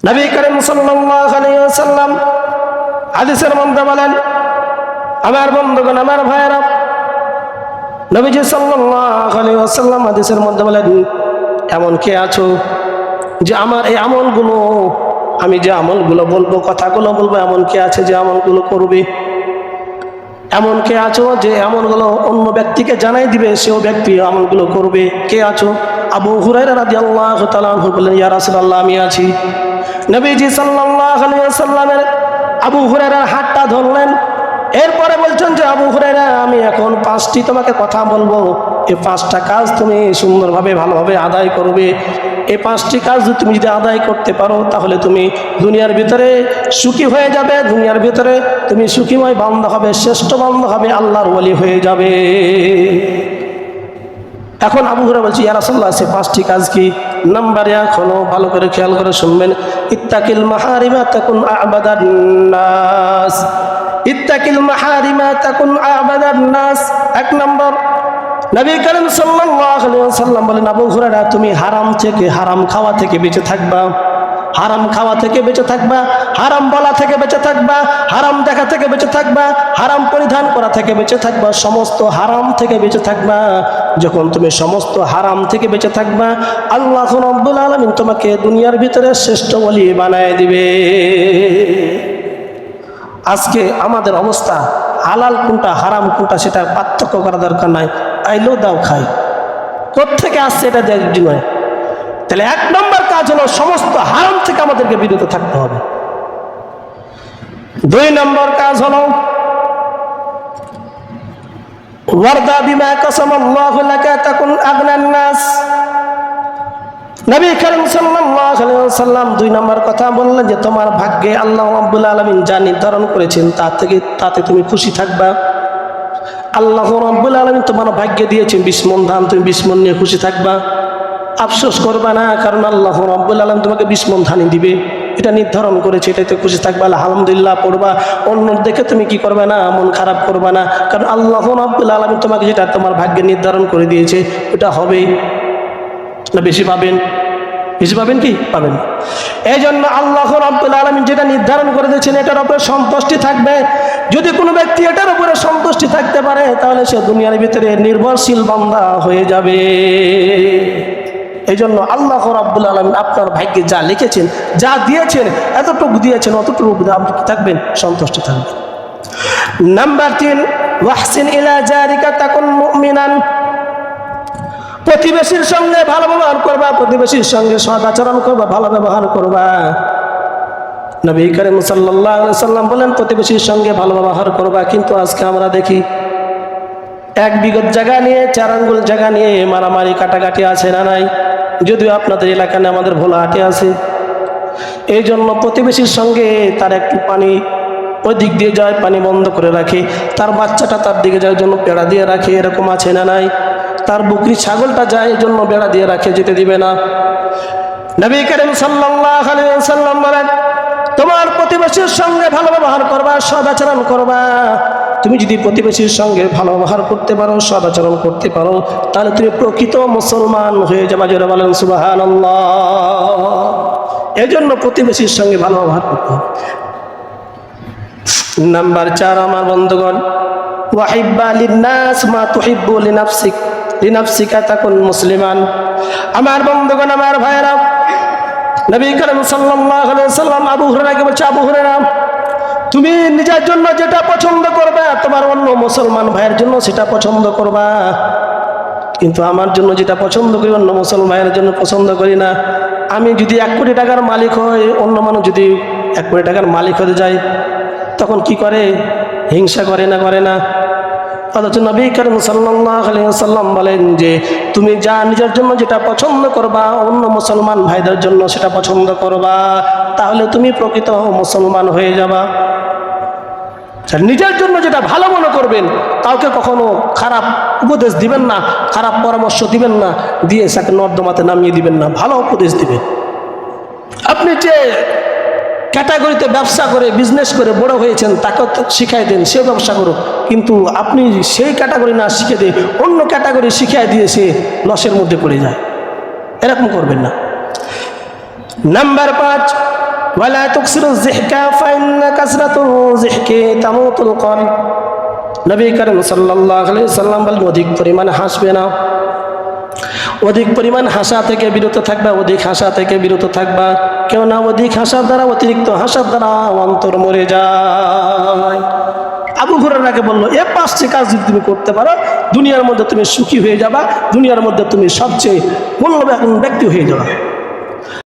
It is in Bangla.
নবী করিম সাল্লাল্লাহু আলাইহি ওয়াসাল্লাম হাদিসের মধ্যে বলেন, আমার বন্ধুগণ, আমার ভাইয়েরা, নবীজি সাল্লাল্লাহু আলাইহি ওয়াসাল্লাম হাদিসের মধ্যে বলেন, এমন কে আছো যে আমার এই আমলগুলো, আমি যে আমলগুলো বলবো, কথাগুলো বলবো, এমন কে আছে যে আমলগুলো করবে? এমন কে আছো যে আমলগুলো অন্য ব্যক্তিকে জানাই দিবে, সেও ব্যক্তি আমলগুলো করবে? কে আছো? আবু হুরায়রা রাদিয়াল্লাহু তাআলা আনহু বললেন, ইয়া রাসূলুল্লাহ, আমি আছি। নবীজি সাল্লাল্লাহু আলাইহি ওয়াসাল্লামের আবু হুরায়রার হাতটা ধরলেন। এরপরে বলছেন যে, আবু হুরায়রা, আমি এখন 5টি তোমাকে কথা বলবো, এই 5টা কাজ তুমি সুন্দরভাবে ভালোভাবে আদায় করবে। এই 5টি কাজ তুমি যদি আদায় করতে পারো, তাহলে তুমি দুনিয়ার ভিতরে সুখী হয়ে যাবে, দুনিয়ার ভিতরে তুমি সুখীময় বান্দা হবে, শ্রেষ্ঠ বান্দা হবে, আল্লাহর ওলি হয়ে যাবে। এখন আবু হুরায়রা বলছে, ইয়া রাসূলুল্লাহ, সে 5টি কাজ কি? নাম্বার 1 হলো, ভালো করে খেয়াল করে শুনবেন, ইত্তাকিল মাহারিমা তাকুন আ'বাদান নাস। ইত্তাকিল মাহারিমা তাকুন আ'বাদান নাস। 1 নম্বর, নবী করিম সাল্লাল্লাহু আলাইহি ওয়াসাল্লাম বলেন, আবু হুরায়রা, তুমি হারাম থেকে, হারাম খাওয়া থেকে বেঁচে থাকবা, হারাম খাওয়া থেকে বেঁচে থাকবা, হারাম বলা থেকে বেঁচে থাকবা, হারাম দেখা থেকে বেঁচে থাকবা, হারাম পরিধান করা থেকে বেঁচে থাকবা, সমস্ত হারাম থেকে বেঁচে থাকবা। যখন তুমি সমস্ত হারাম থেকে বেঁচে থাকবা, আল্লাহ রাব্বুল আলামিন তোমাকে দুনিয়ার ভিতরে শ্রেষ্ঠ ওলি বানায় দিবে। আজকে আমাদের অবস্থা, হালাল কোনটা হারাম কোনটা সেটা পার্থক্য করা দরকার নাই, আইলো দাও খাই, কোত্থেকে আসছে এটা দেখি নয়। তাহলে 1 নম্বর কাজ হলো, সমস্ত হারাম থেকে আমাদেরকে বিরত থাকতে হবে। 2 নম্বর কাজ হলো, ওয়ারদা বিমা কাসামাল্লাহু লাকা তাকুন আগনান নাস। নবী করিম সাল্লাল্লাহু আলাইহি ওয়াসাল্লাম 2 নম্বর কথা বললেন যে, তোমার ভাগ্যে আল্লাহ রাব্বুল আলামিন যা নির্ধারণ করেছেন তাতে তুমি খুশি থাকবা। আল্লাহ রাব্বুল আলামিন তোমার ভাগ্যে দিয়েছেন 20 মণ ধান, তুমি 20 মণ নিয়ে খুশি থাকবা, আফসোস করবা না, কারণ আল্লাহ রাব্বুল আলামিন তোমাকে 20 মণ ধানই দিবে, এটা নির্ধারণ করেছে, এটাতে খুশি থাকবা, আলহামদুলিল্লাহ পড়বা। অন্য দেখে তুমি কি করবে না, মন খারাপ করবা না, কারণ আল্লাহ রাব্বুল আলামিন তোমাকে যেটা তোমার ভাগ্যে নির্ধারণ করে দিয়েছে ওটা হবেই। না বেশি পাবেন? বেশি পাবেন কি পাবেন? এই জন্য আল্লাহ রাব্বুল আলামিন যেটা নির্ধারণ করে দিয়েছেন এটার উপরে সন্তুষ্টি থাকবে। যদি কোনো ব্যক্তি এটার উপরে সন্তুষ্টি থাকতে পারে, তাহলে সে দুনিয়ার ভিতরে নির্ভরশীল বান্দা হয়ে যাবে। এই জন্য আল্লাহ রাব্বুল আলামিন আপনার ভাগ্যে যা লিখেছেন, যা দিয়েছেন, এতটুকু দিয়েছেন, অতটুকু আপনি কি থাকবেন? সন্তুষ্ট থাকবেন। নাম্বার 3, ওয়াহসিন ইলা জারিকা তাকুন মুমিনান। প্রতিবেশীর সঙ্গে ভালো ব্যবহার করবা, প্রতিবেশীর সঙ্গে সৎ আচরণ করবা, ভালো ব্যবহার করবা। নবী করিম সাল্লাল্লাহু আলাইহি ওয়াসাল্লাম বলেন, প্রতিবেশীর সঙ্গে ভালো ব্যবহার করবা। কিন্তু আজকে আমরা দেখি 1 বিঘত জায়গা নিয়ে, 4 আঙ্গুল জায়গা নিয়ে মারামারি কাটাকাটি আছে না নাই? যদিও আপনাদের এলাকায় আমাদের ভোলাহাটে আছে। এই জন্য প্রতিবেশীর সঙ্গে তার একটু পানি ওই দিক দিয়ে যায়, পানি বন্ধ করে রাখে, তার বাচ্চাটা তার দিকে যাওয়ার জন্য বেড়া দিয়ে রাখে, এরকম আছে না নাই? তার বকরি ছাগলটা যায় এই জন্য বেড়া দিয়ে রাখে, যেতে দিবে না। নবী করিম সাল্লাল্লাহু আলাইহি ওয়াসাল্লাম বলেন, তোমার প্রতিবেশীর সঙ্গে ভালো ব্যবহার করবা, সৎ আচরণ করবা। তুমি যদি প্রতিবেশীর সঙ্গে ভালো ব্যবহার করতে পারো, সৎ আচরণ করতে পারো, তাহলে তুমি প্রকৃত মুসলমান হয়ে যাবে। জোরে বলেন সুবহানাল্লাহ। এই জন্য প্রতিবেশীর সঙ্গে ভালো ব্যবহার করতে হবে। নাম্বার 4, আমার বন্ধুগণ, ওয়াহিব্বা লিন্নাস মা তুহিব্বু লিনাফসিক, লিনাফসিকা তাকুন মুসলিমান। আমার বন্ধুগণ, আমার ভাইরা, নবী করিম সাল্লাল্লাহু আলাইহি ওয়াসাল্লাম আবু হুরায়রাকে বলছে, আবু হুরায়রা, তুমি নিজের জন্য যেটা পছন্দ করবে, তোমার অন্য মুসলমান ভাইয়ের জন্য সেটা পছন্দ করবা। কিন্তু আমার জন্য যেটা পছন্দ করি, অন্য মুসলমান ভাইয়ের জন্য পছন্দ করি না। আমি যদি 1 কোটি টাকার মালিক হই, অন্য মানুষ যদি 1 কোটি টাকার মালিক হতে যায়, তখন কি করে? হিংসা করে না? করে না? অথচ নবী করিম সাল্লাল্লাহু আলাইহি ওয়াসাল্লাম বলেন যে, তুমি যা নিজের জন্য যেটা পছন্দ করবা, অন্য মুসলমান ভাইদের জন্য সেটা পছন্দ করবা, তাহলে তুমি প্রকৃত মুসলমান হয়ে যাবা। নিজের জন্য যেটা ভালো মনে করবেন, কাউকে কখনো খারাপ উপদেশ দিবেন না, খারাপ পরামর্শ দিবেন না, দিয়ে তাকে নর্দমাতে নামিয়ে দিবেন না, ভালো উপদেশ দিবেন। আপনি যে ক্যাটাগরিতে ব্যবসা করে, বিজনেস করে বড় হয়েছেন, তাকে শিখাই দেন, সে ব্যবসা করুক। কিন্তু আপনি সেই ক্যাটাগরি না শিখে দিয়ে অন্য ক্যাটাগরি শিখাই দিয়ে সে লসের মধ্যে পড়ে যায়। এরকম করবেন না। নাম্বার 5, ওয়ালা তুকসিরুজ যিহকা ফাইন্না কাসরাতুল যিহকি তামুতুল কলব। নবী করিম সাল্লাল্লাহু আলাইহি সাল্লাম বলেন, অধিক পরিমাণ হাসবে না, অধিক পরিমাণ হাসা থেকে বিরত থাকবা, অধিক হাসা থেকে বিরত থাকবা। কেউ না অধিক হাসার দ্বারা, অতিরিক্ত হাসার দ্বারা অন্তর মরে যায়। আবু হুরায়রাকে বললো, এ 5টি কাজ যদি তুমি করতে পারো, দুনিয়ার মধ্যে তুমি সুখী হয়ে যাবা, দুনিয়ার মধ্যে তুমি সবচেয়ে মূল্যবান ব্যক্তি হয়ে যাবা।